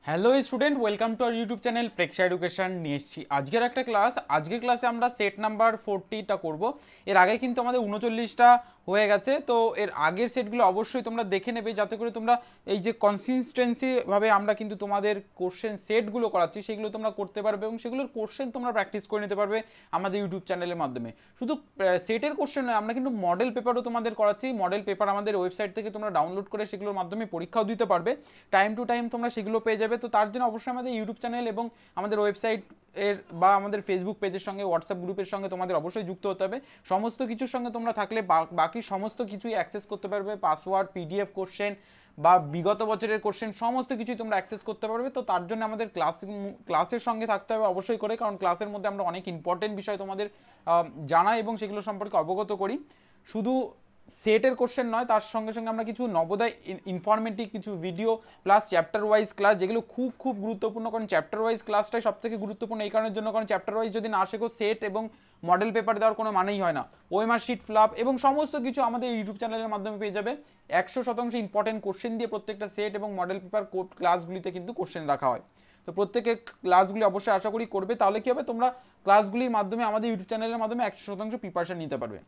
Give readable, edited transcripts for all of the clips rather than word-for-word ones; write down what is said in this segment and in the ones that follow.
Hello student, welcome to our YouTube channel Preksha education. নিয়ে এসেছি আজকের একটা ক্লাস। আজকের ক্লাসে আমরা সেট নাম্বার 40টা করব। এর আগে কিন্তু আমাদের 39টা হয়ে গেছে, তো এর আগের সেটগুলো অবশ্যই তোমরা দেখে নেবে, যাতে করে তোমরা এই যে কনসিস্টেন্সিভাবে আমরা কিন্তু তোমাদের কোশ্চেন সেটগুলো করাচ্ছি সেগুলো তোমরা করতে পারবে এবং সেগুলোর কোশ্চেন তোমরা প্র্যাকটিস করে নিতে পারবে আমাদের ইউটিউব চ্যানেলের মাধ্যমে। শুধু সেটের কোশ্চেন নয়, আমরা কিন্তু মডেল পেপারও তোমাদের করাচ্ছি। মডেল পেপার আমাদের ওয়েবসাইট থেকে তোমরা ডাউনলোড করে সেগুলোর মাধ্যমে পরীক্ষাও দিতে পারবে। টাইম টু টাইম তোমরা সেগুলো পেয়ে যাবে। তো তার জন্য অবশ্যই আমাদের ইউটিউব চ্যানেল এবং আমাদের ওয়েবসাইট এর বা আমাদের ফেসবুক পেজের সঙ্গে হোয়াটসঅ্যাপ গ্রুপের সঙ্গে তোমাদের অবশ্যই যুক্ত হতে হবে। সমস্ত কিছুর সঙ্গে তোমরা থাকলে বাকি সমস্ত কিছুই অ্যাক্সেস করতে পারবে। পাসওয়ার্ড, পিডিএফ কোশ্চেন বা বিগত বছরের কোশ্চেন সমস্ত কিছুই তোমরা অ্যাক্সেস করতে পারবে। তো তার জন্য আমাদের ক্লাসের সঙ্গে থাকতে হবে অবশ্যই করে, কারণ ক্লাসের মধ্যে আমরা অনেক ইম্পর্টেন্ট বিষয় তোমাদের জানাই এবং সেগুলো সম্পর্কে অবগত করি। শুধু সেটের কোশ্চেন নয়, তার সঙ্গে সঙ্গে আমরা কিছু নবোদয় ইনফরমেটিভ কিছু video plus chapter wise class, যেগুলো খুব খুব গুরুত্বপূর্ণ। কারণ চ্যাপ্টার ওয়াইজ ক্লাসটাই সব থেকে গুরুত্বপূর্ণ এই কারণের জন্য, কারণ চ্যাপ্টার ওয়াইজ যদি না শেখো সেট এবং মডেল পেপার দেওয়ার কোনো মানেই হয় না। ওএমআর শিট, ফ্লাপ এবং সমস্ত কিছু আমাদের ইউটিউব চ্যানেলের মাধ্যমে পেয়ে যাবে। 100% ইম্পর্টেন্ট কোশ্চেন দিয়ে প্রত্যেকটা সেট এবং মডেল পেপার কোড ক্লাসগুলিতে কিন্তু কোশ্চেন রাখা হয়। তো প্রত্যেকে ক্লাসগুলি অবশ্যই আশা করি করবে, তাহলে কী হবে, তোমরা ক্লাসগুলির মাধ্যমে আমাদের ইউটিউব চ্যানেলের মাধ্যমে 100% প্রিপারেশন নিতে পারবে।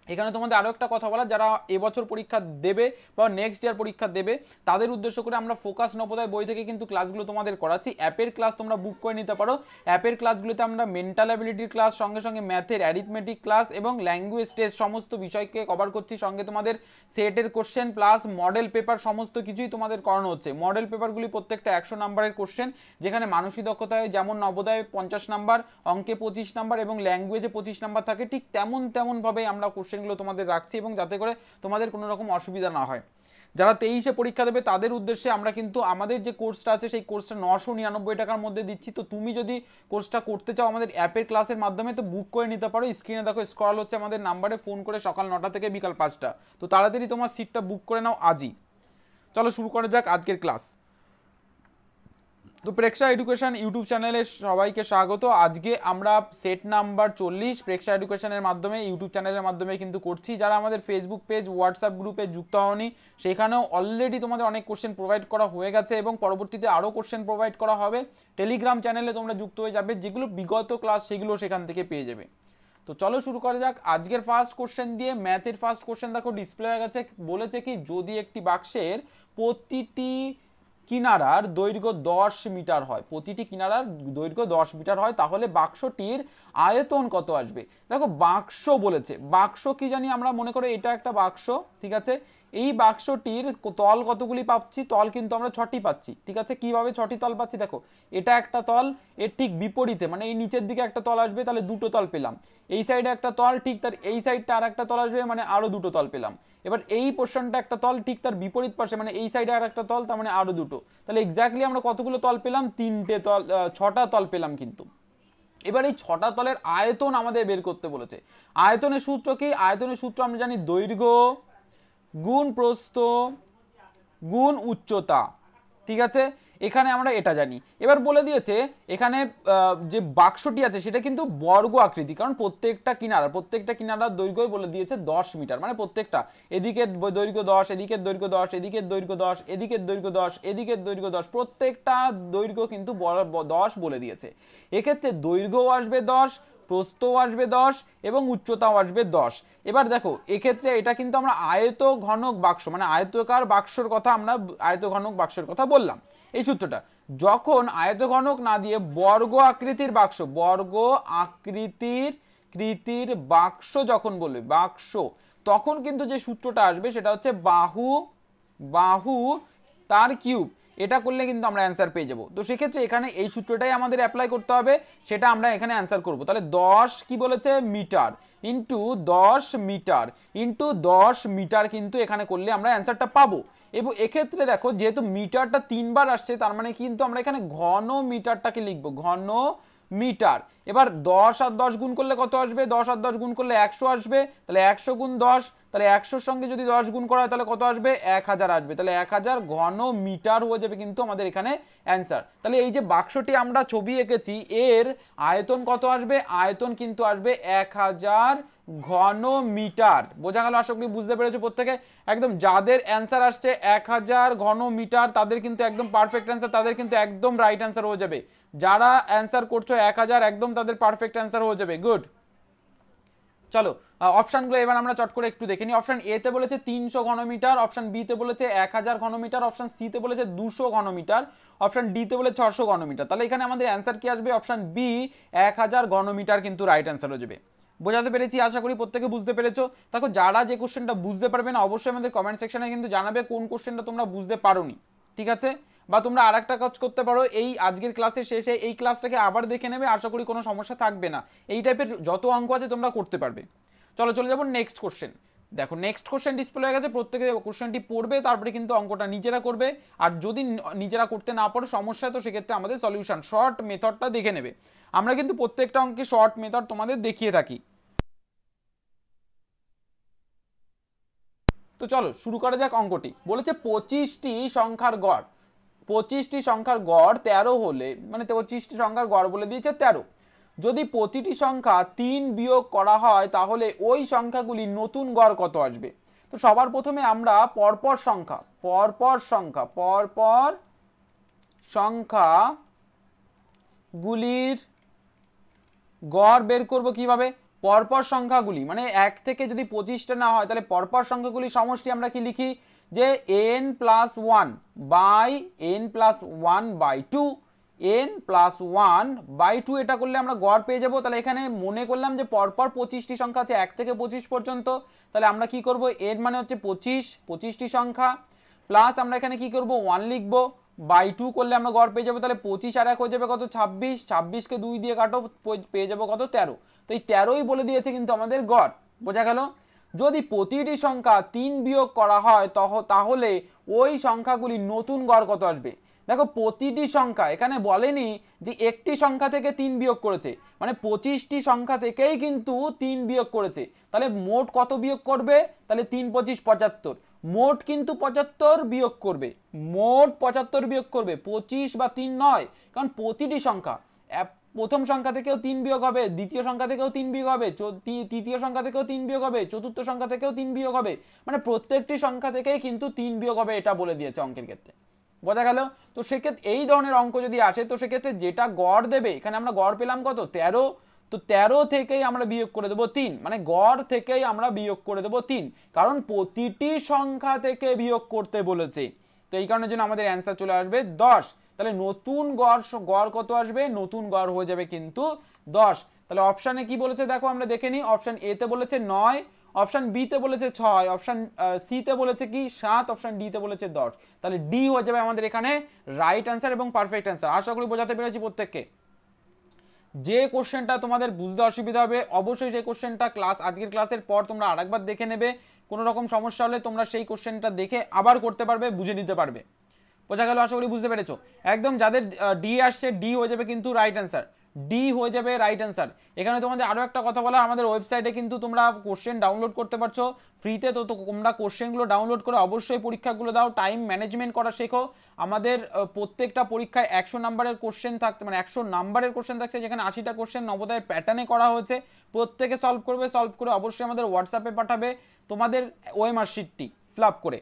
এখানে তোমাদের আরও একটা কথা বলা, যারা এবছর পরীক্ষা দেবে বা নেক্সট ইয়ার পরীক্ষা দেবে তাদের উদ্দেশ্য করে আমরা ফোকাস নবোদয় বই থেকে কিন্তু ক্লাসগুলো তোমাদের করাচ্ছি। অ্যাপের ক্লাস তোমরা বুক করে নিতে পারো। অ্যাপের ক্লাসগুলোতে আমরা মেন্টাল অ্যাবিলিটির ক্লাস, সঙ্গে সঙ্গে ম্যাথের অ্যারিথমেটিক ক্লাস এবং ল্যাঙ্গুয়েজ টেস্ট সমস্ত বিষয়কে কভার করছি। সঙ্গে তোমাদের সেটের কোশ্চেন প্লাস মডেল পেপার সমস্ত কিছুই তোমাদের করানো হচ্ছে। মডেল পেপারগুলি প্রত্যেকটা 100 নাম্বারের কোশ্চেন, যেখানে মানসিক দক্ষতায় যেমন নবোদয়ে 50 নাম্বার, অঙ্কে 25 নাম্বার এবং ল্যাঙ্গুয়েজে 25 নাম্বার থাকে, ঠিক তেমনভাবেই আমরা কোশ্চেনগুলো তোমাদের রাখছি এবং যাতে করে তোমাদের কোনো রকম অসুবিধা না হয়। যারা 23-এ পরীক্ষা দেবে তাদের উদ্দেশ্যে আমরা কিন্তু আমাদের যে কোর্সটা আছে সেই কোর্সটা 999 টাকার মধ্যে দিচ্ছি। তো তুমি যদি কোর্সটা করতে চাও আমাদের অ্যাপের ক্লাসের মাধ্যমে, তো বুক করে নিতে পারো। স্ক্রিনে দেখো স্ক্রল হচ্ছে আমাদের নাম্বারে, ফোন করে সকাল 9টা থেকে বিকাল 5টা। তো তাড়াতাড়ি তোমার সিটটা বুক করে নাও আজই। চলো শুরু করা যাক আজকের ক্লাস। তো প্রেক্ষা এডুকেশন ইউটিউব চ্যানেলে সবাইকে স্বাগত। আজকে আমরা সেট নাম্বার 40 প্রেক্ষা এডুকেশনের মাধ্যমে ইউটিউব চ্যানেলের মাধ্যমে কিন্তু করছি। যারা আমাদের ফেসবুক পেজ, হোয়াটসঅ্যাপ গ্রুপে যুক্ত হওনি, সেখানেও অলরেডি তোমাদের অনেক কোশ্চেন প্রোভাইড করা হয়ে গেছে এবং পরবর্তীতে আরও কোশ্চেন প্রোভাইড করা হবে। টেলিগ্রাম চ্যানেলে তোমরা যুক্ত হয়ে যাবে, যেগুলো বিগত ক্লাস সেগুলো সেখান থেকে পেয়ে যাবে। তো চলো শুরু করা যাক আজকের ফার্স্ট কোশ্চেন দিয়ে। ম্যাথের ফার্স্ট কোশ্চেন দেখো ডিসপ্লে হয়ে গেছে। বলেছে কি, যদি একটি বাক্সের প্রতিটি কিনারার দৈর্ঘ্য 10 মিটার হয়, প্রতিটি কিনারার দৈর্ঘ্য 10 মিটার হয়, তাহলে বাক্সটির আয়তন কত আসবে। দেখো বাক্স বলেছে, বাক্স কি জানি আমরা, মনে করো এটা একটা বাক্স, ঠিক আছে। এই বাক্সটির তল কতগুলি পাচ্ছি, তল কিন্তু আমরা 6টি পাচ্ছি, ঠিক আছে। কিভাবে 6টি তল পাচ্ছি, দেখো এটা একটা তল, এর ঠিক বিপরীতে মানে এই নিচের দিকে একটা তল আসবে, তাহলে দুটো তল পেলাম। এই সাইডে একটা তল, ঠিক তার এই সাইডটা আর একটা তল আসবে, মানে আরো দুটো তল পেলাম। এবার এই পোর্শনটা একটা তল, ঠিক তার বিপরীত পাশে মানে এই সাইডে আর একটা তল, তার মানে আরো দুটো। তাহলে এক্স্যাক্টলি আমরা কতগুলো তল পেলাম, 3টে তল, 6টা তল পেলাম কিন্তু। এবার এই 6টা তলের আয়তন আমাদের বের করতে বলেছে। আয়তনের সূত্র কি, আয়তনের সূত্র আমরা জানি দৈর্ঘ্য গুণ প্রস্থ গুণ উচ্চতা, ঠিক আছে। এখানে আমরা এটা জানি। এবার বলে দিয়েছে এখানে যে বাক্সটি আছে সেটা কিন্তু বর্গ আকৃতি, কারণ প্রত্যেকটা কিনারার দৈর্ঘ্য বলে দিয়েছে 10 মিটার, মানে প্রত্যেকটা, এদিকের দৈর্ঘ্য 10, এদিকের দৈর্ঘ্য 10, এদিকের দৈর্ঘ্য 10, এদিকের দৈর্ঘ্য 10, এদিকের দৈর্ঘ্য 10, প্রত্যেকটা দৈর্ঘ্য কিন্তু 10 বলে দিয়েছে। এক্ষেত্রে দৈর্ঘ্যও আসবে 10, প্রস্থও আসবে 10 এবং উচ্চতাও আসবে 10। এবার দেখো এক্ষেত্রে এটা কিন্তু আমরা আয়ত ঘনক বাক্স, মানে আয়তকার বাক্সর কথা, আমরা আয়ত ঘনক বাক্সের কথা বললাম। এই সূত্রটা যখন আয়ত ঘনক না দিয়ে বর্গ আকৃতির বাক্স, বর্গ কৃতির বাক্স যখন বলবে বাক্স, তখন কিন্তু যে সূত্রটা আসবে সেটা হচ্ছে বাহু তার কিউব। এটা করলে কিন্তু আমরা অ্যান্সার পেয়ে যাব। তো সেক্ষেত্রে এখানে এই সূত্রটাই আমাদের অ্যাপ্লাই করতে হবে, সেটা আমরা এখানে অ্যান্সার করব। তাহলে 10 কি বলেছে metre into 10 metre into 10 metre কিন্তু এখানে করলে আমরা অ্যান্সারটা পাবো। এবং এক্ষেত্রে দেখো যেহেতু মিটারটা 3বার আসছে, তার মানে কিন্তু আমরা এখানে ঘন মিটারটাকে লিখবো, ঘন মিটার। এবার 10 আর 10 গুণ করলে কত আসবে, 10 আর 10 গুণ করলে 100 আসবে, তাহলে 100 গুণ 10, তাহলে 100-র সঙ্গে যদি 10 গুণ করা হয় তাহলে কত আসবে, 1000 আসবে। তাহলে 1000 ঘন মিটার হয়ে যাবে কিন্তু আমাদের এখানে অ্যান্সার। তাহলে এই যে বাক্সটি আমরা ছবি এঁকেছি এর আয়তন কত আসবে, আয়তন কিন্তু আসবে 1000 ঘনমিটার। বোঝা গেল? আশা করি বুঝতে পেরেছো প্রত্যেকে। একদম যাদের অ্যান্সার আসছে 1000 ঘনমিটার তাদের কিন্তু একদম পারফেক্ট অ্যান্সার, তাদের কিন্তু একদম রাইট অ্যান্সার হয়ে যাবে। যারা অ্যান্সার করছো 1000 একদম তাদের পারফেক্ট অ্যান্সার হয়ে যাবে। গুড। চলো অপশানগুলো এবার আমরা চট করে একটু দেখে নিই। অপশান এ তে বলেছে 300 ঘনমিটার, অপশান বি তে বলেছে 1000 ঘনমিটার, অপশান সি তে বলেছে 200 ঘনমিটার, অপশান ডি তে বলে 600 ঘনমিটার। তাহলে এখানে আমাদের অ্যান্সার কি আসবে? অপশান বি 1000 ঘনমিটার কিন্তু রাইট অ্যান্সার হয়ে যাবে। বোঝাতে পেরেছি? আশা করি প্রত্যেকে বুঝতে পেরেছো। দেখো যারা যে কোশ্চেনটা বুঝতে পারবে না অবশ্যই আমাদের কমেন্ট সেকশনে কিন্তু জানাবে কোন কোশ্চেনটা তোমরা বুঝতে পারোনি, ঠিক আছে? বা তোমরা আর একটা কাজ করতে পারো, এই আজকের ক্লাসের শেষে এই ক্লাসটাকে আবার দেখে নেবে, আশা করি কোনো সমস্যা থাকবে না। এই টাইপের যত অঙ্ক আছে তোমরা করতে পারবে। চলো চলে যাবো নেক্সট কোশ্চেন। দেখো নেক্সট কোশ্চেন ডিসপ্লে হয়ে গেছে, প্রত্যেকে কোশ্চেনটি পড়বে, তারপরে কিন্তু অঙ্কটা নিজেরা করবে। আর যদি নিজেরা করতে না পারো সমস্যা, তো সেক্ষেত্রে আমাদের সলিউশন শর্ট মেথডটা দেখে নেবে। আমরা কিন্তু প্রত্যেকটা অঙ্কে শর্ট মেথড তোমাদের দেখিয়ে থাকি। তো চলো শুরু করা যাক অঙ্কটি। বলেছে 25টি সংখ্যার গড়, 25টি সংখ্যার গড় 13 হলে, মানে 25টি সংখ্যার গড় বলে দিয়েছে 13। যদি প্রতিটি সংখ্যা 3 বিয়োগ করা হয় তাহলে ওই সংখ্যাগুলি নতুন গড় কত আসবে? তো সবার প্রথমে আমরা পরপর সংখ্যাগুলির গড় বের করব কিভাবে? পরপর সংখ্যাগুলি মানে 1 থেকে যদি 25টা না হয় তাহলে পরপর সংখ্যাগুলি সমষ্টি আমরা কি লিখি? যে n plus 1 by n plus 1 by 2, n plus 1 by 2, এটা করলে আমরা গড় পেয়ে যাবো। তাহলে এখানে মনে করলাম যে পরপর 25টি সংখ্যা আছে 1 থেকে 25 পর্যন্ত। তাহলে আমরা কি করব? n মানে হচ্ছে 25টি সংখ্যা, প্লাস আমরা এখানে কি করব? 1 লিখবো, বাই 2 করলে আমরা গড় পেয়ে যাবো। তাহলে 25 আর 1 হয়ে যাবে কত? 26, 26কে 2 দিয়ে কাটো, পেয়ে যাবো কত? 13। তো এই 13ই বলে দিয়েছে কিন্তু আমাদের গড়। বোঝা গেল? যদি প্রতিটি সংখ্যা 3 বিয়োগ করা হয় তাহলে ওই সংখ্যাগুলি নতুন গড় কত আসবে? দেখো প্রতিটি সংখ্যা, এখানে বলেনি যে একটি সংখ্যা থেকে 3 বিয়োগ করেছে, মানে 25টি সংখ্যা থেকেই কিন্তু 3 বিয়োগ করেছে। তাহলে মোট কত বিয়োগ করবে? তাহলে 3 25 75, মোট কিন্তু 75 বিয়োগ করবে, মোট 75 বিয়োগ করবে, 25 বা 3 নয়। কারণ প্রতিটি সংখ্যা, প্রথম সংখ্যা থেকেও 3 বিয়োগ হবে, দ্বিতীয় সংখ্যা থেকেও 3 বিয়োগ হবে, তৃতীয় সংখ্যা থেকেও 3 বিয়োগ হবে, চতুর্থ সংখ্যা থেকেও 3 বিয়োগ হবে, মানে প্রত্যেকটি সংখ্যা থেকেই কিন্তু 3 বিয়োগ হবে, এটা বলে দিয়েছে অঙ্কের ক্ষেত্রে। বোঝা গেল? তো সেক্ষেত্রে এই ধরনের অঙ্ক যদি আসে তো সেক্ষেত্রে যেটা গড় দেবে, এখানে আমরা গড় পেলাম কত? 13। তো 13 থেকেই আমরা বিয়োগ করে দেবো 3, মানে গড় থেকেই আমরা বিয়োগ করে দেবো 3, কারণ প্রতিটি সংখ্যা থেকে বিয়োগ করতে বলেছে। তো এই কারণের জন্য আমাদের অ্যান্সার চলে আসবে 10। তাহলে নতুন গড় কত আসবে? নতুন গড় হয়ে যাবে কিন্তু 10। তাহলে অপশানে কি বলেছে দেখো আমরা দেখে নিই। অপশান এ তে বলেছে 9, অপশান বি তে বলেছে 6, অপশান সি তে বলেছে কি 7, অপশান ডি তে বলেছে 10। তাহলে ডি হয়ে যাবে আমাদের এখানে রাইট অ্যান্সার এবং পারফেক্ট অ্যান্সার। আশা করি বোঝাতে পেরেছি প্রত্যেককে। যে কোশ্চেনটা তোমাদের বুঝতে অসুবিধা হবে অবশ্যই সেই কোশ্চেনটা আজকের ক্লাসের পর তোমরা আরেকবার দেখে নেবে। কোনো রকম সমস্যা হলে তোমরা সেই কোশ্চেনটা দেখে আবার করতে পারবে, বুঝে নিতে পারবে। বোঝা গেল? আশা করি বুঝতে পেরেছো। একদম যাদের ডি আসছে ডি হয়ে যাবে কিন্তু রাইট অ্যান্সার, ডি হয়ে যাবে রাইট অ্যান্সার। এখানে তোমাদের আরও একটা কথা বলা, আমাদের ওয়েবসাইটে কিন্তু তোমরা কোশ্চেন ডাউনলোড করতে পারছো ফ্রিতে। তো তোমরা কোশ্চেনগুলো ডাউনলোড করে অবশ্যই পরীক্ষাগুলো দাও, টাইম ম্যানেজমেন্ট করা শেখো। আমাদের প্রত্যেকটা পরীক্ষায় 100 নাম্বারের কোশ্চেন থাকছে, মানে 100 নাম্বারের কোশ্চেন থাকছে, যেখানে 80টা কোশ্চেন নবোদয়ের প্যাটার্নে করা হয়েছে। প্রত্যেকে সলভ করবে, সলভ করে অবশ্যই আমাদের হোয়াটসঅ্যাপে পাঠাবে তোমাদের ওএমআর শিটটি ফিল আপ করে।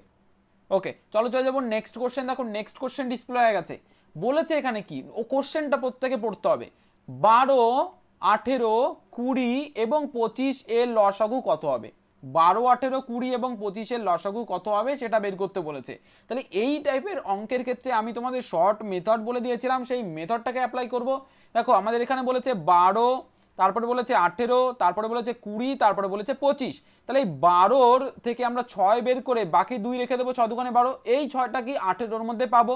ওকে চলো চলে যাবো নেক্সট কোশ্চেন। দেখো নেক্সট কোশ্চেন ডিসপ্লে হয়ে গেছে। বলেছে এখানে কি, ও কোশ্চেনটা প্রত্যেকে পড়তে হবে। 12, 18, 20 এবং 25 এর লসাগু কত হবে? 12, 18, 20 এবং 25 এর লসাগু কত হবে সেটা বের করতে বলেছে। তাহলে এই টাইপের অঙ্কের ক্ষেত্রে আমি তোমাদের শর্ট মেথড বলে দিয়েছিলাম, সেই মেথডটাকে অ্যাপ্লাই করব। দেখো আমাদের এখানে বলেছে 12, তারপরে বলেছে 18, তারপরে বলেছে 20, তারপরে বলেছে 25। তাহলে এই 12 থেকে আমরা 6 বের করে বাকি 2 রেখে দেবো, 6 দুগুণে 12, এই 6টা কি 18-র মধ্যে পাবো।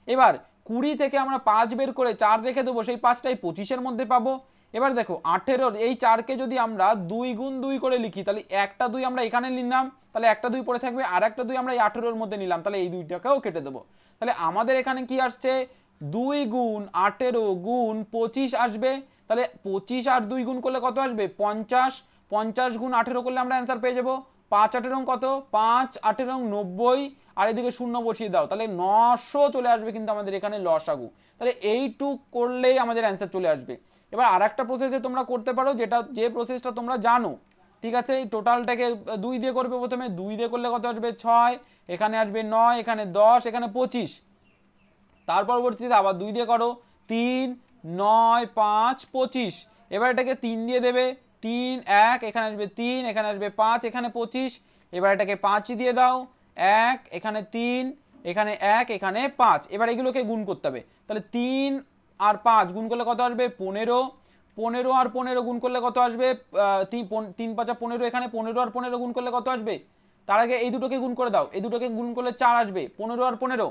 এবার 20 থেকে আমরা 5 বের করে 4 রেখে দেবো, সেই 5টাই 25-এর মধ্যে পাবো। এবার দেখো 18-র এই 4কে যদি আমরা 2 গুণ 2 করে লিখি, তাহলে একটা 2 আমরা এখানে নিলাম, তাহলে একটা 2 পড়ে থাকবে, আর একটা 2 আমরা এই 18-র মধ্যে নিলাম, তাহলে এই 2টাকেও কেটে দেবো। তাহলে আমাদের এখানে কি আসছে? 2 গুণ 18 গুণ 25 আসবে। তাহলে 25 আর 2 গুণ করলে কত আসবে? 50, 50 গুণ 18 করলে আমরা অ্যান্সার পেয়ে যাবো 5 18 কত? 5 18 90, আর এদিকে 0 বসিয়ে দাও, তাহলে 900 চলে আসবে কিন্তু আমাদের এখানে লসাগু। তাহলে এইটুক করলেই আমাদের অ্যান্সার চলে আসবে। এবার আর একটা প্রসেসে তোমরা করতে পারো, যে প্রসেসটা তোমরা জানো, ঠিক আছে। এই টোটালটাকে 2 দিয়ে করবে, প্রথমে 2 দিয়ে করলে কত আসবে 6, এখানে আসবে 9, এখানে 10, এখানে 25, তার পরবর্তীতে আবার 2 দিয়ে করো 3, 9, 5, 25, এবার এটাকে 3 দিয়ে দেবে 3, 1, এখানে আসবে 3, এখানে আসবে 5, এখানে 25, এবার এটাকে 5 দিয়ে দাও 1, এখানে 3, এখানে 1, এখানে 5, এবার এগুলোকে গুণ করতে হবে। তাহলে 3 আর 5 গুণ করলে কত আসবে 15, 15 আর 15 গুণ করলে কত আসবে 3, 5, 15, এখানে 15 আর 15 গুণ করলে কত আসবে, তার আগে এই দুটোকে গুণ করে দাও, এই দুটোকে গুণ করলে 4 আসবে, 15 আর 15,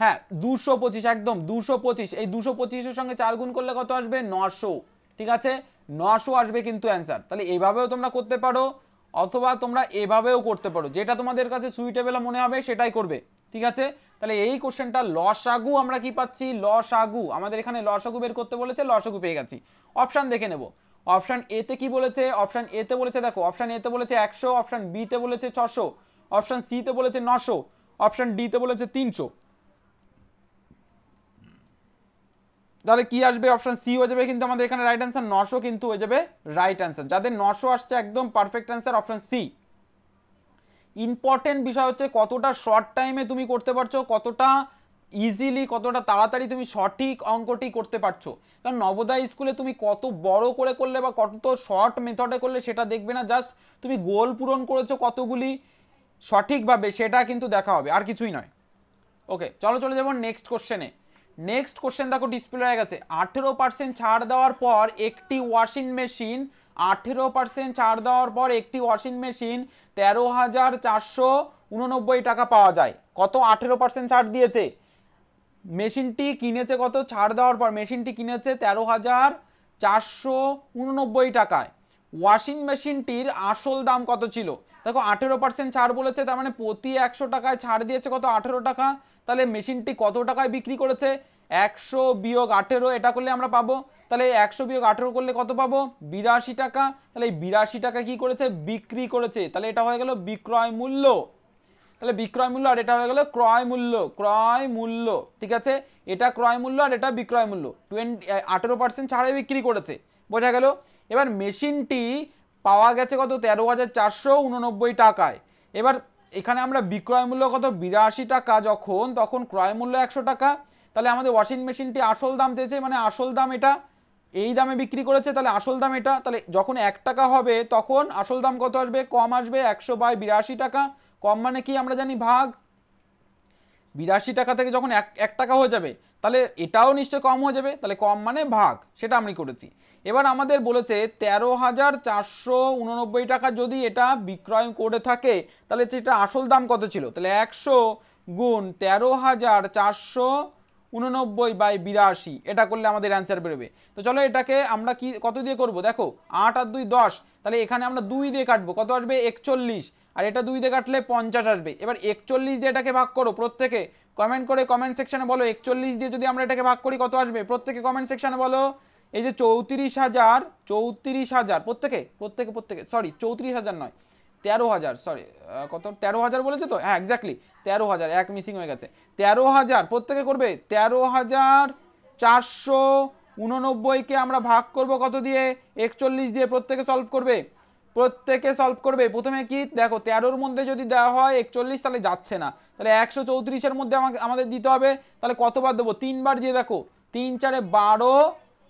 হ্যাঁ 225, একদম 225, এই 225-এর সঙ্গে 4 গুণ করলে কত আসবে 900, ঠিক আছে 900 আসবে কিন্তু অ্যান্সার। তাহলে এইভাবেও তোমরা করতে পারো, অথবা তোমরা এভাবেও করতে পারো, যেটা তোমাদের কাছে সুইটেবল মনে হবে সেটাই করবে, ঠিক আছে। তাহলে এই কোশ্চেনটা লসাগু আমরা কি পাচ্ছি, লসাগু, আমাদের এখানে লসাগু বের করতে বলেছে, লসাগু পেয়ে গেছি। অপশান দেখে নেব, অপশান এতে কি বলেছে, অপশান এতে বলেছে দেখো, অপশান এতে বলেছে 100, অপশান বিতে বলেছে 600, অপশান সিতে বলেছে 900, অপশান ডিতে বলেছে 300। তাহলে কি আসবে, অপশন সি হয়ে যাবে কিন্তু আমাদের এখানে রাইট অ্যান্সার, 900 কিন্তু হয়ে যাবে রাইট অ্যান্সার। যাদের 900 আসছে একদম perfect answer option C. Important বিষয় হচ্ছে কতটা শর্ট টাইমে তুমি করতে পারছো, কতটা ইজিলি, কতটা তাড়াতাড়ি তুমি সঠিক অঙ্কটি করতে পারছো। কারণ নবোদয় স্কুলে তুমি কত বড় করে করলে বা কত শর্ট মেথডে করলে সেটা দেখবে না, জাস্ট তুমি গোল পূরণ করেছো কতগুলি সঠিকভাবে সেটা কিন্তু দেখা হবে, আর কিছুই নয়। ওকে চলো চলে যাবো নেক্সট কোশ্চেনে। নেক্সট কোশ্চেন দেখো ডিসপ্লে হয়ে গেছে, 18% ছাড় দেওয়ার পর একটি ওয়াশিং মেশিন, 18% ছাড় দেওয়ার পর একটি ওয়াশিং মেশিন 13,489 টাকা পাওয়া যায়। কত, 18% ছাড় দিয়েছে, মেশিনটি কিনেছে কত ছাড় দেওয়ার পর, মেশিনটি কিনেছে 13,489 টাকায়। ওয়াশিং মেশিনটির আসল দাম কত ছিল, দেখো 18% ছাড় বলেছে, তার মানে প্রতি 100 টাকায় ছাড় দিয়েছে কত 18 টাকা। তাহলে মেশিনটি কত টাকায় বিক্রি করেছে, 100 বিয়োগ 18, এটা করলে আমরা পাবো, তাহলে 100 বিয়োগ 18 করলে কত পাবো 82 টাকা। তাহলে এই 82 টাকা কি করেছে, বিক্রি করেছে, তাহলে এটা হয়ে গেল বিক্রয় মূল্য। তাহলে বিক্রয় মূল্য আর এটা হয়ে গেল ক্রয় মূল্য, ক্রয় মূল্য, ঠিক আছে, এটা ক্রয় মূল্য আর এটা বিক্রয় মূল্য। 18% ছাড়ে বিক্রি করেছে, বোঝা গেল। এবার মেশিনটি পাওয়া গেছে কত 13,489 টাকায়। এবার এখানে আমরা বিক্রয় মূল্য কত 82 টাকা যখন, তখন ক্রয় মূল্য 100 টাকা। তাহলে আমাদের ওয়াশিং মেশিনটি আসল দাম চেয়েছে, মানে আসল দাম এটা, এই দামে বিক্রি করেছে, তাহলে আসল দাম এটা। তাহলে যখন 1 টাকা হবে তখন আসল দাম কত আসবে, কম আসবে, 100/82 টাকা। কম মানে কি আমরা জানি ভাগ, 82 টাকা থেকে যখন 1 টাকা হয়ে যাবে তাহলে এটাও নিশ্চয় কম হয়ে যাবে, তাহলে কম মানে ভাগ, সেটা আমি করেছি। এবার আমাদের বলেছে 13,489 টাকা যদি এটা বিক্রয় করে থাকে, তাহলে সেটা আসল দাম কত ছিল, তাহলে 100 গুণ 13,489/82, এটা করলে আমাদের অ্যান্সার বেরোবে। তো চলো এটাকে আমরা কি কত দিয়ে করব, দেখো 8 আর 2 10, তাহলে এখানে আমরা 2 দিয়ে কাটবো, কত আসবে 41, আর এটা 2 দিয়ে কাটলে 50 আসবে। এবার 41 দিয়ে এটাকে ভাগ করো, প্রত্যেকে কমেন্ট করে কমেন্ট সেকশনে বলো 41 দিয়ে যদি আমরা এটাকে ভাগ করি কত আসবে, প্রত্যেকে কমেন্ট সেকশনে বলো। এই যে 34,000 প্রত্যেকে সরি 34,000 নয় 13,000, সরি কত 13,000 বলেছে তো, হ্যাঁ এক্স্যাক্টলি 13,000, এক মিসিং হয়ে গেছে, 13,000 প্রত্যেকে করবে। 13,489-কে আমরা ভাগ করব কত দিয়ে, 41 দিয়ে, প্রত্যেকে সলভ করবে, প্রত্যেকে সলভ করবে। প্রথমে কি দেখো 13-র মধ্যে যদি দেওয়া হয় 41 তাহলে যাচ্ছে না, তাহলে 134-এর মধ্যে আমাদের দিতে হবে, তাহলে কতবার দেবো 3 বার দিয়ে দেখো, 3 4 12,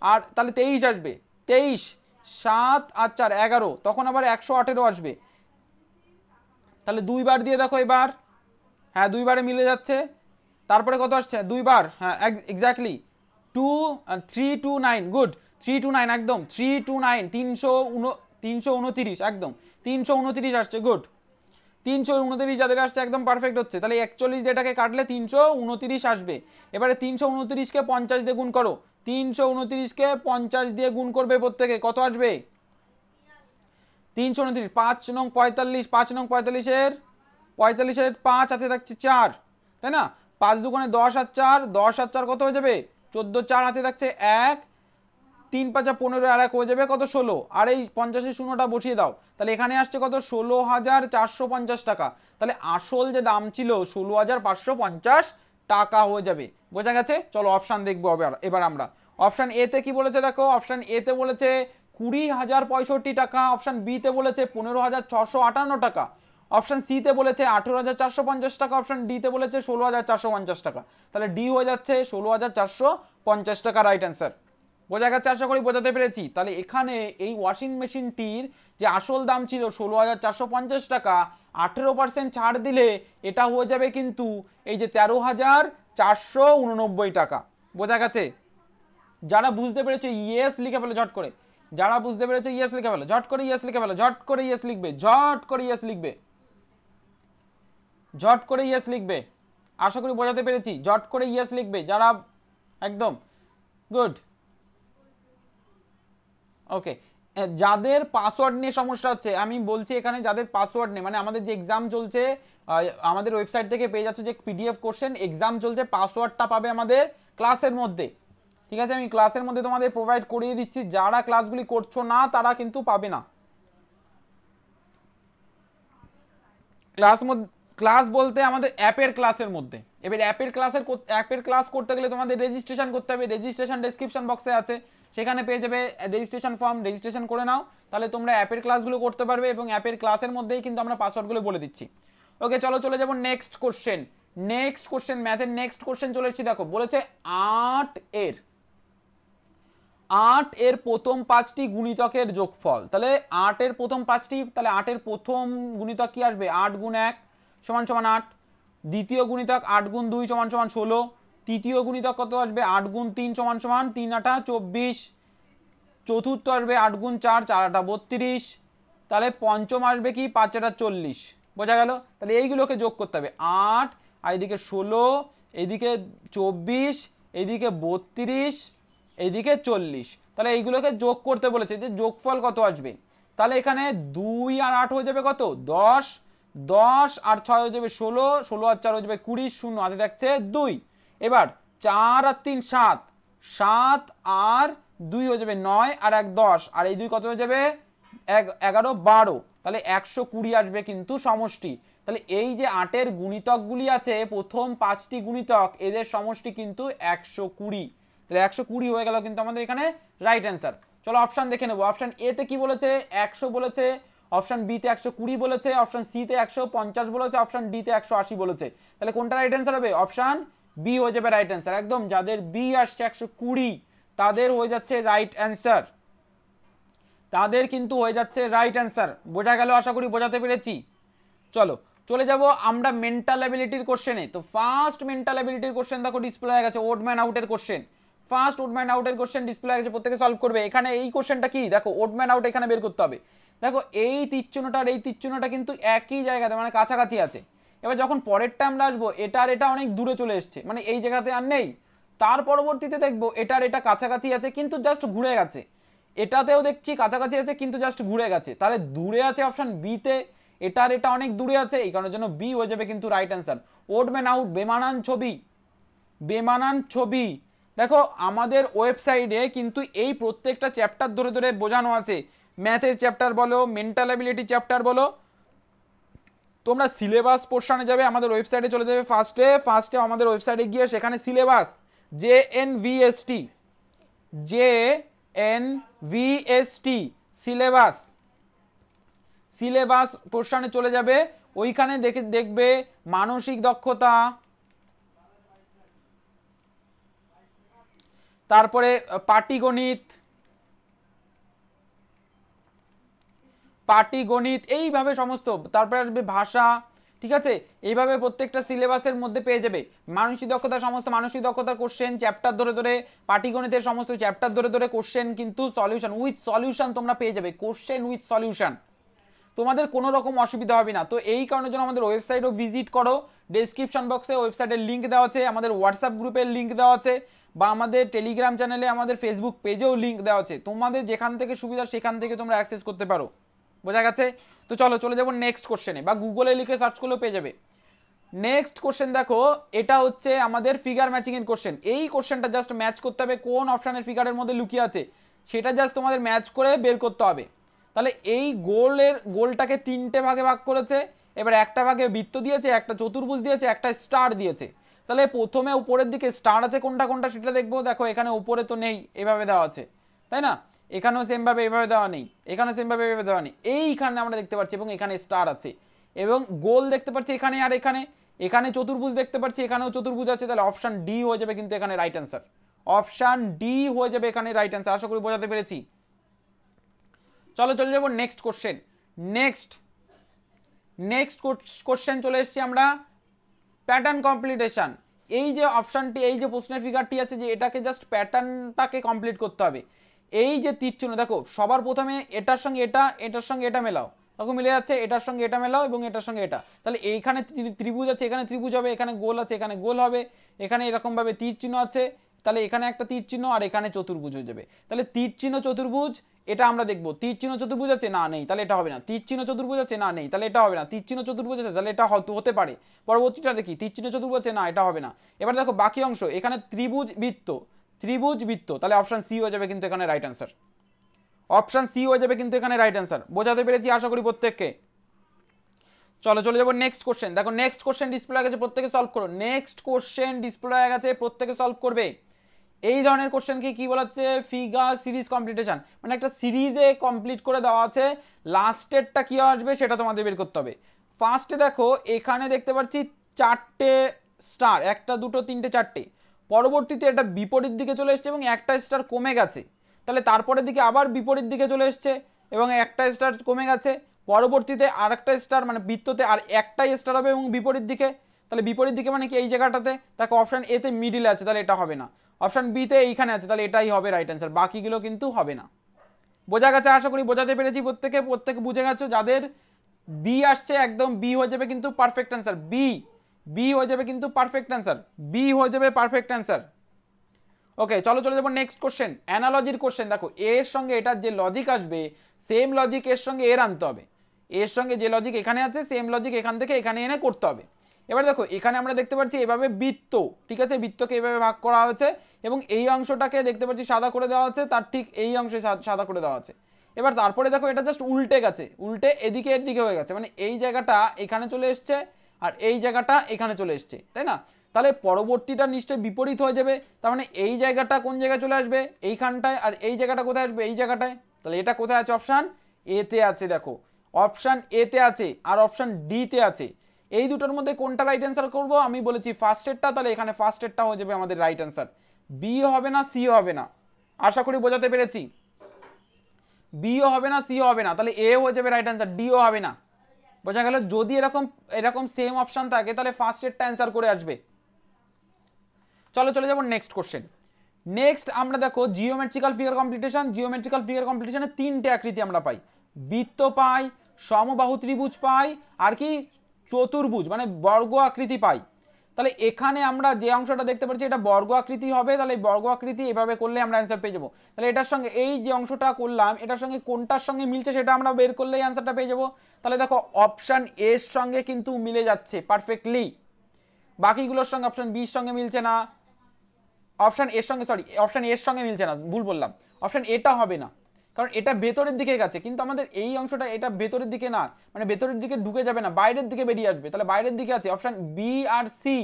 আর তাহলে 23 আসবে, 23 7 আর 4 11, তখন আবার 118 আসবে, তাহলে 2 বার দিয়ে দেখো এবার, হ্যাঁ 2 বারে মিলে যাচ্ছে। তারপরে কত আসছে 2 বার, হ্যাঁ এক্স্যাক্টলি 2 329, গুড 329, একদম 329, 329 একদম 329 আসছে, গুড 329 যাদের আসছে একদম পারফেক্ট হচ্ছে। তাহলে 41 দিয়ে এটাকে কাটলে 329 আসবে। এবারে 329-কে 50 দিয়ে গুণ করো, 329-কে 50 দিয়ে গুণ করবে প্রত্যেকে, কত আসবে 329, 5 নং 45, 5 নং 45-এর 5 হাতে থাকছে 4, তাই না, 5 দুগুণে 10 আর 4, 10 আর 4 কত হয়ে যাবে 14, 4 হাতে থাকছে 1, 3 5 15 আর 1 হয়ে যাবে কত 16, আর এই 50-এর শূন্যটা বসিয়ে দাও, তাহলে এখানে আসছে কত 16,450 টাকা। তাহলে আসল যে দাম ছিল 16,550 টাকা হয়ে যাবে, বোঝা গেছে। চলো অপশান দেখবো এবার আমরা। অপশান এতে কি বলেছে দেখো, অপশান এতে বলেছে 20,065 টাকা, অপশান বিতে বলেছে 15,658 টাকা, অপশান সিতে বলেছে 18,450 টাকা, অপশান ডিতে বলেছে 16,450 টাকা। তাহলে ডি হয়ে যাচ্ছে 16,450 টাকা রাইট অ্যান্সার। বোঝা গেছে? আশা করি বোঝাতে পেরেছি। তাহলে এখানে এই ওয়াশিং মেশিনটির যে আসল দাম ছিল 16,450 টাকা, 18% ছাড় দিলে এটা হয়ে যাবে কিন্তু এই যে 13,489 টাকা। বোঝা গেছে? যারা বুঝতে পেরেছে ইয়েস লিখে ফেলো ঝট করে, যারা বুঝতে পেরেছে ইয়েস লিখে ফেলো, ঝট করে ইয়েস লিখে ফেলো, ঝট করে ইয়েস লিখবে, ঝট করে ইয়েস লিখবে, ঝট করে ইয়েস লিখবে। আশা করি বোঝাতে পেরেছি। ঝট করে ইয়েস লিখবে যারা, একদম গুড। ওকে, যাদের পাসওয়ার্ড নিয়ে সমস্যা হচ্ছে, আমি বলছি এখানে যাদের পাসওয়ার্ড নেই, মানে আমাদের যে এক্সাম চলছে, আমাদের ওয়েবসাইট থেকে পেয়ে যাচ্ছে যে পিডিএফ কোশ্চেন, এক্সাম চলছে, পাসওয়ার্ডটা পাবে আমাদের ক্লাসের মধ্যে। ঠিক আছে, আমি ক্লাসের মধ্যে তোমাদের প্রোভাইড করিয়ে দিচ্ছি, যারা ক্লাসগুলি করছো না তারা কিন্তু পাবে না। ক্লাস বলতে আমাদের অ্যাপের ক্লাসের মধ্যে। এবার অ্যাপের ক্লাস করতে গেলে তোমাদের রেজিস্ট্রেশন করতে হবে, রেজিস্ট্রেশন ডেসক্রিপশন বক্সে আছে, সেখানে পেয়ে যাবে রেজিস্ট্রেশন ফর্ম, রেজিস্ট্রেশন করে নাও, তাহলে তোমরা অ্যাপের ক্লাসগুলো করতে পারবে, এবং অ্যাপের ক্লাসের মধ্যেই কিন্তু আমরা পাসওয়ার্ডগুলো বলে দিচ্ছি। ওকে, চলো চলে যাবো নেক্সট কোশ্চেন। নেক্সট কোশ্চেন, ম্যাথের নেক্সট কোশ্চেন চলে এসেছি। দেখো বলেছে 8 এর প্রথম 5টি গুণিতকের যোগফল। তাহলে 8 এর প্রথম 5টি, তাহলে 8 এর প্রথম গুণিতক কি আসবে? 8 গুণ 1 সমান সমান 8, দ্বিতীয় গুণিতক 8 গুণ 2 সমান সমান 16, তৃতীয় গুণিতক কত আসবে? 8 গুণ 3 সমান সমান 3 8 24, চতুর্থ আসবে 8 গুণ 4 4 8 32, তাহলে পঞ্চম আসবে কি 5 8 40। বোঝা গেল? তাহলে এইগুলোকে যোগ করতে হবে, 8 আর এদিকে 16, এদিকে 24, এদিকে 32, এইদিকে 40। তাহলে এইগুলোকে যোগ করতে বলেছে, যে যোগফল কত আসবে। তাহলে এখানে 2 আর 8 হয়ে যাবে কত? 10, 10 আর 6 হয়ে যাবে 16, 16 আর 4 হয়ে যাবে 20, শূন্য হাতে থাকছে 2। এবার 4 আর 3 7, 7 আর 2 হয়ে যাবে 9, আর 1 10, আর এই 2 কত হয়ে যাবে? 11 12। তাহলে 120 আসবে কিন্তু সমষ্টি। তাহলে এই যে 8 এর গুণিতকগুলি আছে, প্রথম 5টি গুণিতক, এদের সমষ্টি কিন্তু 120। তাহলে 120 হয়ে গেল কিন্তু আমাদের এখানে রাইট অ্যান্সার। চলো অপশান দেখে নেবো। অপশান এতে কি বলেছে? 100 বলেছে, অপশান বিতে 120 বলেছে, অপশান সিতে 150 বলেছে, অপশান ডিতে 180 বলেছে। তাহলে কোনটা রাইট অ্যান্সার হবে? অপশান বি হয়ে যাবে রাইট অ্যান্সার। একদম, যাদের বি আসছে 120 তাদের হয়ে যাচ্ছে রাইট অ্যান্সার, তাদের কিন্তু হয়ে যাচ্ছে রাইট অ্যান্সার। বোঝা গেল? আশা করি বোঝাতে পেরেছি। চলো চলে যাব আমরা মেন্টাল অ্যাবিলিটির কোশ্চেনে। তো ফার্স্ট মেন্টাল অ্যাবিলিটির কোশ্চেন দেখো ডিসপ্লে হয়ে গেছে, ওড ম্যান আউটের কোশ্চেন। ফার্স্ট ওড ম্যান আউটের কোশ্চেন ডিসপ্লে হয়ে গেছে, প্রত্যেকে সলভ করবে। এখানে এই কোশ্চেনটা কি দেখো, ওড ম্যান আউট এখানে বের করতে হবে। দেখো এই তীরচিহ্নটার এই তীরচিহ্নটা কিন্তু একই জায়গাতে, মানে কাছাকাছি আছে। এবার যখন পরেরটা আমরা আসবো, এটা আর এটা অনেক দূরে চলে এসছে, মানে এই জায়গাতে আর নেই। তার পরবর্তীতে দেখবো এটার এটা কাছাকাছি আছে কিন্তু জাস্ট ঘুরে গেছে, এটাতেও দেখছি কাছাকাছি আছে কিন্তু জাস্ট ঘুরে গেছে। তাহলে দূরে আছে অপশন বিতে, এটার এটা অনেক দূরে আছে, এই কারণের জন্য বি হয়ে যাবে কিন্তু right answer. Odd man out বেমানান ছবি, বেমানান ছবি। দেখো আমাদের ওয়েবসাইটে কিন্তু এই প্রত্যেকটা চ্যাপ্টার ধরে ধরে বোঝানো আছে, ম্যাথের চ্যাপ্টার বলো, মেন্টাল অ্যাবিলিটি চ্যাপ্টার বলো। তোমরা সিলেবাস পোর্শনে যাবে, আমাদের ওয়েবসাইটে চলে যাবে ফার্স্টে আমাদের ওয়েবসাইটে গিয়ে সেখানে সিলেবাস JNVST সিলেবাস পোর্শনে চলে যাবে, ওইখানে দেখবে মানসিক দক্ষতা, তারপরে পাটিগণিত, এইভাবে সমস্ত, তারপরে আসবে ভাষা। ঠিক আছে, এইভাবে প্রত্যেকটা সিলেবাসের মধ্যে পেয়ে যাবে মানসিক দক্ষতা, সমস্ত মানসিক দক্ষতার কোশ্চেন চ্যাপ্টার ধরে ধরে, পাটিগণিতের সমস্ত চ্যাপ্টার ধরে ধরে কোশ্চেন কিন্তু সলিউশন উইথ সলিউশন তোমরা পেয়ে যাবে, কোশ্চেন উইথ সলিউশন। তোমাদের কোনো রকম অসুবিধা হবে না। তো এই কারণের জন্য আমাদের ওয়েবসাইটও ভিজিট করো, ডেসক্রিপশন বক্সে ওয়েবসাইটের লিঙ্ক দেওয়া আছে, আমাদের হোয়াটসঅ্যাপ গ্রুপের লিঙ্ক দেওয়া আছে, বা আমাদের টেলিগ্রাম চ্যানেলে, আমাদের ফেসবুক পেজেও লিঙ্ক দেওয়া আছে। তোমাদের যেখান থেকে সুবিধা সেখান থেকে তোমরা অ্যাক্সেস করতে পারো। বোঝা গেছে? তো চলো চলে যাবো নেক্সট কোশ্চেনে, বা গুগলে লিখে সার্চ করলেও পেয়ে যাবে। নেক্সট কোশ্চেন দেখো, এটা হচ্ছে আমাদের ফিগার ম্যাচিং এর কোশ্চেন। এই কোশ্চেনটা জাস্ট ম্যাচ করতে হবে কোন অপশনের ফিগারের মধ্যে লুকিয়ে আছে, সেটা জাস্ট তোমাদের ম্যাচ করে বের করতে হবে। তাহলে এই গোলটাকে 3টে ভাগে ভাগ করেছে, এবার একটা ভাগে বৃত্ত দিয়েছে, একটা চতুর্ভুজ দিয়েছে, একটা স্টার দিয়েছে। তাহলে প্রথমে উপরের দিকে স্টার আছে কোনটা কোনটা সেটা দেখবো। দেখো এখানে উপরে তো নেই, এভাবে দেওয়া আছে, তাই না? এখানেও সেম ভাবে এভাবে দেওয়া নেই, এখানেও সেম ভাবে এভাবে দেওয়া নেই, এইখানে আমরা দেখতে পাচ্ছি এবং এখানে স্টার আছে এবং গোল দেখতে পাচ্ছি এখানে আর এখানে, এখানে চতুর্ভুজ দেখতে পাচ্ছি, এখানেও চতুর্ভুজ আছে, তাহলে অপশন ডি হয়ে যাবে কিন্তু এখানে রাইট অ্যান্সার। অপশন ডি হয়ে যাবে এখানে রাইট অ্যান্সার। আশা করি বোঝাতে পেরেছি। চলো চলে যাবো নেক্সট কোশ্চেন। নেক্সট কোশ্চেন চলে এসেছি আমরা প্যাটার্ন কমপ্লিটেশন। এই যে অপশনটি, এই যে প্রশ্নের ফিগারটি আছে, যে এটাকে জাস্ট প্যাটার্নটাকে কমপ্লিট করতে হবে। এই যে তীর চিহ্ন দেখো, সবার প্রথমে এটার সঙ্গে এটা, এটার সঙ্গে এটা মেলাও, দেখো মিলে যাচ্ছে, এটার সঙ্গে এটা মেলাও এবং এটার সঙ্গে এটা, তাহলে এইখানে ত্রিভুজ আছে, এখানে ত্রিভুজ হবে, এখানে গোল আছে, এখানে গোল হবে, এখানে এরকমভাবে তীর চিহ্ন আছে, তাহলে এখানে একটা তীর চিহ্ন আর এখানে চতুর্ভুজ হয়ে যাবে। তাহলে তীর চিহ্ন চতুর্ভুজ এটা আমরা দেখবো, তীর চিহ্ন চতুর্ভুজ আছে না নেই, তাহলে এটা হবে না। তীর চিহ্ন চতুর্ভুজ আছে না নেই, তাহলে এটা হবে না। তীর চিহ্ন চতুর্ভুজ আছে, তাহলে এটা হতে পারে। পরবর্তীটা দেখি, তীর চিহ্ন চতুর্ভুজ আছে না, এটা হবে না। এবার দেখো বাকি অংশ, এখানে ত্রিভুজ বৃত্ত, ত্রিভুজ বৃত্ত, তাহলে অপশন সি হয়ে যাবে কিন্তু এখানে রাইট অ্যান্সার। অপশন সি হয়ে যাবে কিন্তু এখানে রাইট অ্যান্সার। বোঝাতে পেরেছি আশা করি প্রত্যেককে। চলো চলে যাবো নেক্সট কোশ্চেন। দেখো নেক্সট কোশ্চেন ডিসপ্লে হয়ে গেছে, প্রত্যেকে সলভ করো। নেক্সট কোশ্চেন ডিসপ্লে হয়ে গেছে, প্রত্যেকে সলভ করবে। এই ধরনের কোশ্চেনকে কি বলা হচ্ছে, ফিগার সিরিজ কমপ্লিটেশন, মানে একটা সিরিজে কমপ্লিট করে দেওয়া আছে, লাস্টেরটা কি আসবে সেটা তোমাদের বের করতে হবে। ফার্স্টে দেখো এখানে দেখতে পাচ্ছি চারটে স্টার, একটা দুটো তিনটে চারটে, পরবর্তীতে এটা বিপরীত দিকে চলে এসছে এবং একটা স্টার কমে গেছে, তাহলে তারপরের দিকে আবার বিপরীত দিকে চলে এসছে এবং একটা স্টার কমে গেছে, পরবর্তীতে আর একটা স্টার, মানে বৃত্ততে আর একটাই স্টার হবে এবং বিপরীত দিকে, তাহলে বিপরীত দিকে মানে কি এই জায়গাটাতে, দেখো অপশন এ তে মিডিলে আছে, তাহলে এটা হবে না। অপশন বি তে এইখানে আছে, তাহলে এটাই হবে রাইট অ্যান্সার, বাকিগুলো কিন্তু হবে না। বোঝা গেছে? আশা করি বোঝাতে পেরেছি প্রত্যেকে, প্রত্যেকে বুঝে গেছো। যাদের বি আসছে একদম বি হয়ে যাবে কিন্তু পারফেক্ট অ্যান্সার, বি হয়ে যাবে কিন্তু পারফেক্ট অ্যান্সার, বি হয়ে যাবে পারফেক্ট অ্যান্সার। ওকে চলো চলে যাবো নেক্সট কোশ্চেন, অ্যানালজির কোশ্চেন। দেখো এর সঙ্গে এটার যে লজিক আসবে, সেম লজিক এর সঙ্গে এর আনতে হবে, এর সঙ্গে যে লজিক এখানে আছে সেম লজিক এখান থেকে এখানে এনে করতে হবে। এবার দেখো এখানে আমরা দেখতে পাচ্ছি এভাবে বৃত্ত, ঠিক আছে, বৃত্তকে এভাবে ভাগ করা হয়েছে এবং এই অংশটাকে দেখতে পাচ্ছি সাদা করে দেওয়া আছে, তার ঠিক এই অংশে সাদা করে দেওয়া আছে। এবার তারপরে দেখো এটা জাস্ট উল্টে গেছে, উল্টে এদিকে এদিকে হয়ে গেছে, মানে এই জায়গাটা এখানে চলে এসছে আর এই জায়গাটা এখানে চলে এসছে, তাই না? তাহলে পরবর্তীটা নিশ্চয়ই বিপরীত হয়ে যাবে, তার মানে এই জায়গাটা কোন জায়গায় চলে আসবে, এইখানটায়, আর এই জায়গাটা কোথায় আসবে, এই জায়গাটায়। তাহলে এটা কোথায় আছে, অপশান এ তে আছে। দেখো অপশান এ তে আছে আর অপশান ডি তে আছে, এই দুটোর মধ্যে কোনটা রাইট অ্যান্সার করবো? আমি বলেছি ফার্স্টেরটা, তাহলে এখানে ফার্স্টেরটা হয়ে যাবে আমাদের রাইট অ্যান্সার। বি হবে না, সি হবে না। আশা করি বোঝাতে পেরেছি। বিও হবে না, সিও হবে না, তাহলে এ হয়ে যাবে রাইট অ্যান্সার, ডিও হবে না। বোঝা গেল? যদি এরকম এরকম সেম অপশান থাকে তাহলে ফার্স্টেরটা অ্যান্সার করে আসবে। চলো চলে যাবো নেক্সট কোশ্চেন। নেক্সট আমরা দেখো geometrical figure completion. Geometrical figure কমপ্লিটেশনে তিনটে আকৃতি আমরা পাই, বৃত্ত পাই, সমবাহু ত্রিভুজ পাই, আর কি চতুর্ভুজ মানে বর্গ আকৃতি পাই। তাহলে এখানে আমরা যে অংশটা দেখতে পাচ্ছি এটা বর্গ আকৃতি হবে, তাহলে এই বর্গ আকৃতি এভাবে করলে আমরা অ্যান্সার পেয়ে যাবো। তাহলে এটার সঙ্গে এই যে অংশটা করলাম এটার সঙ্গে কোনটার সঙ্গে মিলছে সেটা আমরা বের করলেই অ্যান্সারটা পেয়ে যাবো। তাহলে দেখো অপশান এর সঙ্গে কিন্তু মিলে যাচ্ছে পারফেক্টলি, বাকিগুলোর সঙ্গে অপশান বির সঙ্গে মিলছে না, অপশান এর সঙ্গে, সরি অপশান এর সঙ্গে মিলছে না, ভুল বললাম, অপশান এটা হবে না, কারণ এটা ভেতরের দিকে গেছে, কিন্তু আমাদের এই অংশটা এটা ভেতরের দিকে না, মানে ভেতরের দিকে ঢুকে যাবে না, বাইরের দিকে বেরিয়ে আসবে, তাহলে বাইরের দিকে আছে। অপশান বি আর সি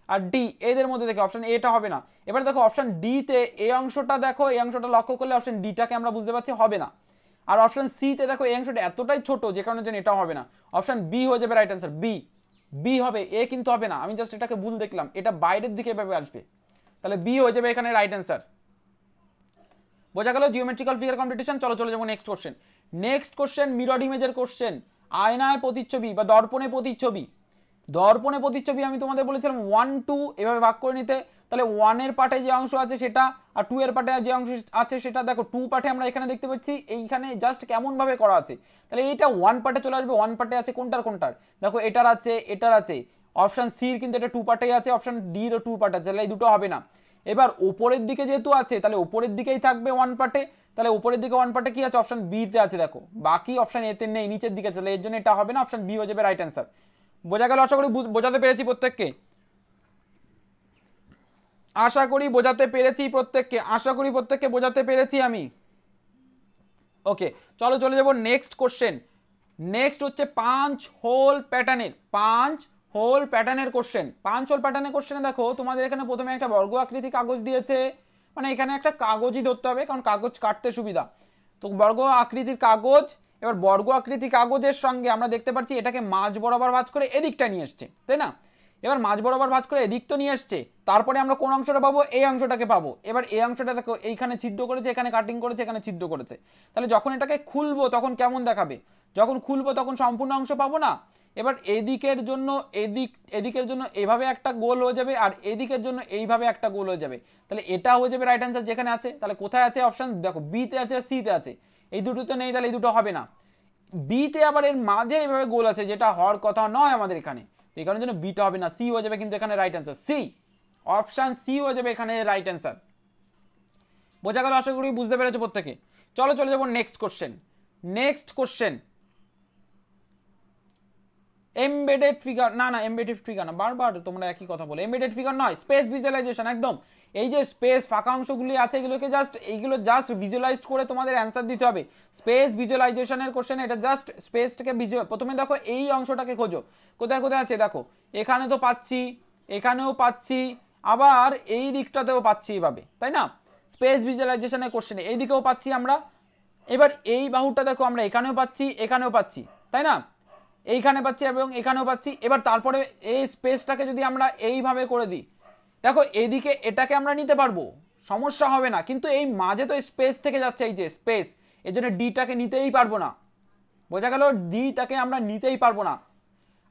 আর ডি এদের মধ্যে থেকে অপশান এটা হবে না। এবার দেখো অপশান ডি তে এই অংশটা, দেখো এই অংশটা লক্ষ্য করলে অপশান ডিটাকে আমরা বুঝতে পারছি হবে না, আর অপশান সি তে দেখো এই অংশটা এতটাই ছোট যে কারণে জন্য এটাও হবে না। অপশান বি হয়ে যাবে রাইট অ্যান্সার, বি হবে, এ কিন্তু হবে না, আমি জাস্ট এটাকে ভুল দেখলাম, এটা বাইরের দিকে এভাবে আসবে, তাহলে বি হয়ে যাবে এখানে রাইট অ্যান্সার। বোঝা গেল জিওমেট্রিক্যাল ফিগার কমপ্লিটেশন। চলো চলে যাবো next question. Next question mirror ইমেজের কোশ্চেন, আয়নায় প্রতিচ্ছবি বা দর্পণে প্রতিচ্ছবি। দর্পণে প্রতিচ্ছবি আমি তোমাদের বলেছিলাম 1 2 এভাবে ভাগ করে নিতে, তাহলে 1 এর পার্টে যে অংশ আছে সেটা আর 2 এর পার্টে যে অংশ আছে সেটা, দেখো 2 পার্টে আমরা এখানে দেখতে পাচ্ছি, এইখানে জাস্ট কেমন ভাবে করা আছে, তাহলে এইটা 1 পার্টে চলে আসবে। 1 পার্টে আছে কোনটার কোনটার, দেখো এটার আছে এটার আছে, অপশান সির কিন্তু এটা 2 পার্টেই আছে, অপশান ডির 2 পার্ট আছে, তাহলে এই দুটো হবে না। এবার উপরের দিকে যেহেতু আছে তাহলে উপরের দিকেই থাকবে 1 পার্টে, তাহলে উপরের দিকে 1 পার্টে কি আছে, অপশান বি তে আছে, দেখো বাকি অপশান এ তে নেই, নিচের দিকে আছে, তাহলে এর জন্য এটা হবে না, অপশান বি হয়ে যাবে রাইট অ্যান্সার। বোঝা গেল? আশা করি বোঝাতে পেরেছি প্রত্যেককে, আশা করি বোঝাতে পেরেছি প্রত্যেককে, আশা করি প্রত্যেককে বোঝাতে পেরেছি আমি। ওকে চলো চলে যাবো নেক্সট কোশ্চেন। নেক্সট হচ্ছে 5 হোল প্যাটার্নের, 5 হোল প্যাটার্নের কোশ্চেন। 5 হোল প্যাটার্নের কোশ্চেনে দেখো তোমাদের এখানে প্রথমে একটা বর্গ আকৃতি কাগজ দিয়েছে, মানে এখানে একটা কাগজই ধরতে হবে কারণ কাগজ কাটতে সুবিধা। তো বর্গ আকৃতির কাগজ, এবার বর্গ আকৃতির কাগজের সঙ্গে আমরা দেখতে পাচ্ছি এটাকে মাঝ বরাবর ভাঁজ করে এদিকটা নিয়ে এসছে, তাই না? এবার মাঝ বরাবর ভাঁজ করে এদিক তো নিয়ে এসছে, তারপরে আমরা কোন অংশটা পাবো? এই অংশটাকে পাবো। এবার এই অংশটা দেখো এইখানে ছিদ্র করেছে, এখানে কাটিং করেছে, এখানে ছিদ্র করেছে, তাহলে যখন এটাকে খুলবো তখন কেমন দেখাবে? যখন খুলবো তখন সম্পূর্ণ অংশ পাবো না। এবার এদিকের জন্য এদিকের জন্য এভাবে একটা গোল হয়ে যাবে, আর এদিকের জন্য এইভাবে একটা গোল হয়ে যাবে, তাহলে এটা হয়ে যাবে রাইট অ্যান্সার যেখানে আছে। তাহলে কোথায় আছে অপশন? দেখো বিতে আছে, সিতে আছে, এই দুটোতে নেই, তাহলে এই দুটো হবে না। বিতে আবার এর মাঝে এইভাবে গোল আছে, যেটা হওয়ার কথা নয় আমাদের এখানে, তো এই কারণের জন্য বিটা হবে না, সি হয়ে যাবে কিন্তু এখানে right answer. C, option C হয়ে যাবে এখানে রাইট অ্যান্সার। বোঝা গেল? আশা করি বুঝতে পেরেছো প্রত্যেকে। চলো চলে যাবো next question. Next question, embedded figure, না এমবেডেড ফিগার না, বারবার তোমরা একই কথা বলো, এমবেডেড ফিগার নয়, স্পেস ভিজুয়ালাইজেশন। একদম এই যে স্পেস ফাঁকা অংশগুলি আছে এইগুলো জাস্ট ভিজুয়ালাইজ করে তোমাদের অ্যান্সার দিতে হবে। স্পেস ভিজুয়ালাইজেশনের কোশ্চেন, এটা জাস্ট স্পেসটাকে প্রথমে দেখো এই অংশটাকে খোঁজো, কোথায় কোথায় আছে দেখো, এখানে তো পাচ্ছি, এখানেও পাচ্ছি, আবার এই দিকটাতেও পাচ্ছি এইভাবে, তাই না? স্পেস ভিজুয়ালাইজেশনের কোশ্চেনে এই দিকেও পাচ্ছি আমরা। এবার এই বাহুটা দেখো আমরা এখানেও পাচ্ছি, এখানেও পাচ্ছি, তাই না? এইখানে পাচ্ছি এবং এখানেও পাচ্ছি। এবার তারপরে এই স্পেসটাকে যদি আমরা এইভাবে করে দিই, দেখো এইদিকে এটাকে আমরা নিতে পারবো, সমস্যা হবে না, কিন্তু এই মাঝে তো স্পেস থেকে যাচ্ছে, এই যে স্পেস, এর জন্য ডিটাকে নিতেই পারবো না। বোঝা গেল? ডিটাকে আমরা নিতেই পারবো না,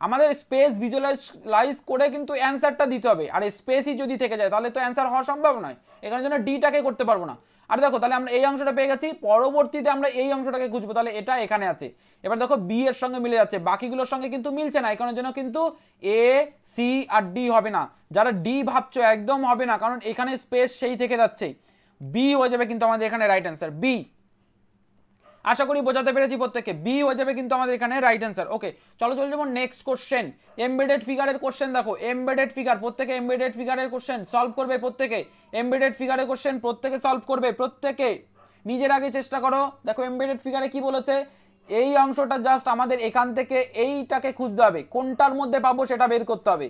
আমাদের স্পেস ভিজুয়ালাইজ করে কিন্তু অ্যান্সারটা দিতে হবে, আর স্পেসই যদি থেকে যায় তাহলে তো অ্যান্সার হওয়া সম্ভব নয়, এখানের জন্য ডিটাকে করতে পারবো না। আর দেখো তাহলে আমরা এই অংশটা পেয়ে গেছি, পরবর্তীতে আমরা এই অংশটাকে খুঁজবো, তাহলে এটা এখানে আছে। এবার দেখো বি এর সঙ্গে মিলে যাচ্ছে, বাকিগুলোর সঙ্গে কিন্তু মিলছে না, এখানের জন্য কিন্তু এ, সি আর ডি হবে না। যারা ডি ভাবছো একদম হবে না, কারণ এখানে স্পেস সেই থেকে যাচ্ছে, বি হয়ে যাবে কিন্তু আমাদের এখানে রাইট অ্যান্সার, বি। আশা করি বোঝাতে পেরেছি প্রত্যেককে, বি হয়ে যাবে কিন্তু আমাদের এখানে রাইট অ্যান্সার। ওকে, চলো চলে যাবো নেক্সট কোশ্চেন। এমবেডেড ফিগারের কোশ্চেন দেখো, এমবেডেড ফিগার, প্রত্যেকে এমবেডেড ফিগারের কোশ্চেন সলভ করবে, প্রত্যেকে এমবেডেড ফিগারের কোশ্চেন প্রত্যেকে সলভ করবে, প্রত্যেকে নিজের আগে চেষ্টা করো। দেখো এমবেডেড ফিগারে কি বলেছে, এই অংশটা জাস্ট আমাদের এখান থেকে এইটাকে খুঁজতে হবে, কোনটার মধ্যে পাবো সেটা বের করতে হবে।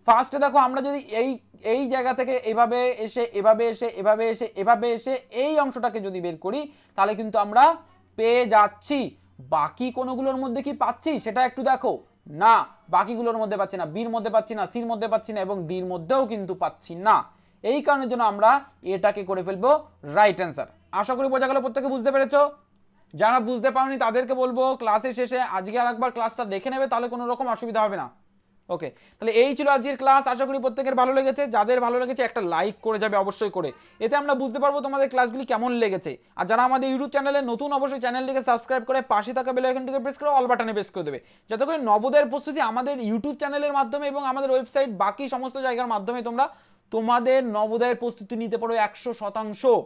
ফার্স্টে দেখো আমরা যদি এই জায়গা থেকে এভাবে এসে এভাবে এসে এভাবে এসে এভাবে এসে এই অংশটাকে যদি বের করি, তাহলে কিন্তু আমরা পেয়ে যাচ্ছি। বাকি কোনগুলোর মধ্যে কি পাচ্ছি সেটা একটু দেখো, না বাকিগুলোর মধ্যে পাচ্ছি না, বির মধ্যে পাচ্ছি না, সির মধ্যে পাচ্ছি না, এবং ডির মধ্যেও কিন্তু পাচ্ছি না। এই কারণের জন্য আমরা এটাকে করে ফেলবো রাইট অ্যান্সার। আশা করি বোঝা গেল, প্রত্যেকে বুঝতে পেরেছো। যারা বুঝতে পারোনি তাদেরকে বলবো ক্লাসের শেষে আজকে আর একবার ক্লাসটা দেখে নেবে, তাহলে কোনো রকম অসুবিধা হবে না। ওকে, তাহলে এই ছিল আজকের ক্লাস। আশা করি প্রত্যেকের ভালো লেগেছে, যাদের ভালো লেগেছে একটা লাইক করে যাবে অবশ্যই করে, এতে আমরা বুঝতে পারবো তোমাদের ক্লাসগুলি কেমন লেগেছে। আর যারা আমাদের ইউটিউব চ্যানেলে নতুন, অবশ্যই চ্যানেলটিকে সাবস্ক্রাইব করে পাশে থাকা বেল আইকনটিকে প্রেস করে অল বাটনে প্রেস করে দেবে, যাতে করে নবোদয়ের প্রস্তুতি আমাদের ইউটিউব চ্যানেলের মাধ্যমে এবং আমাদের ওয়েবসাইট বাকি সমস্ত জায়গার মাধ্যমে তোমরা তোমাদের নবোদয়ের প্রস্তুতি নিতে পারো 100%।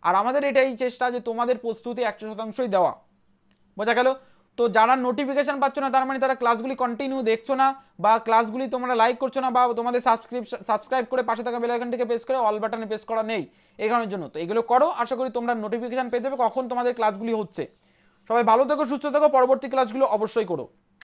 আর আমাদের এটাই চেষ্টা যে তোমাদের প্রস্তুতি 100%ই দেওয়া। বোঝা গেল? তো যারা নোটিফিকেশন পাচ্ছ না, তার মানে তারা ক্লাসগুলি কন্টিনিউ দেখছো না, বা ক্লাসগুলি তোমরা লাইক করছো না, বা তোমাদের সাবস্ক্রাইব করে পাশে থাকা বেল আইকনটিকে প্রেস করে অল বাটনে প্রেস করা নেই এই কারণের জন্য। তো এগুলো করো, আশা করি তোমরা নোটিফিকেশন পেয়ে যাবে কখন তোমাদের ক্লাসগুলি হচ্ছে। সবাই ভালো থেকো, সুস্থ থেকো, পরবর্তী ক্লাসগুলো অবশ্যই করো।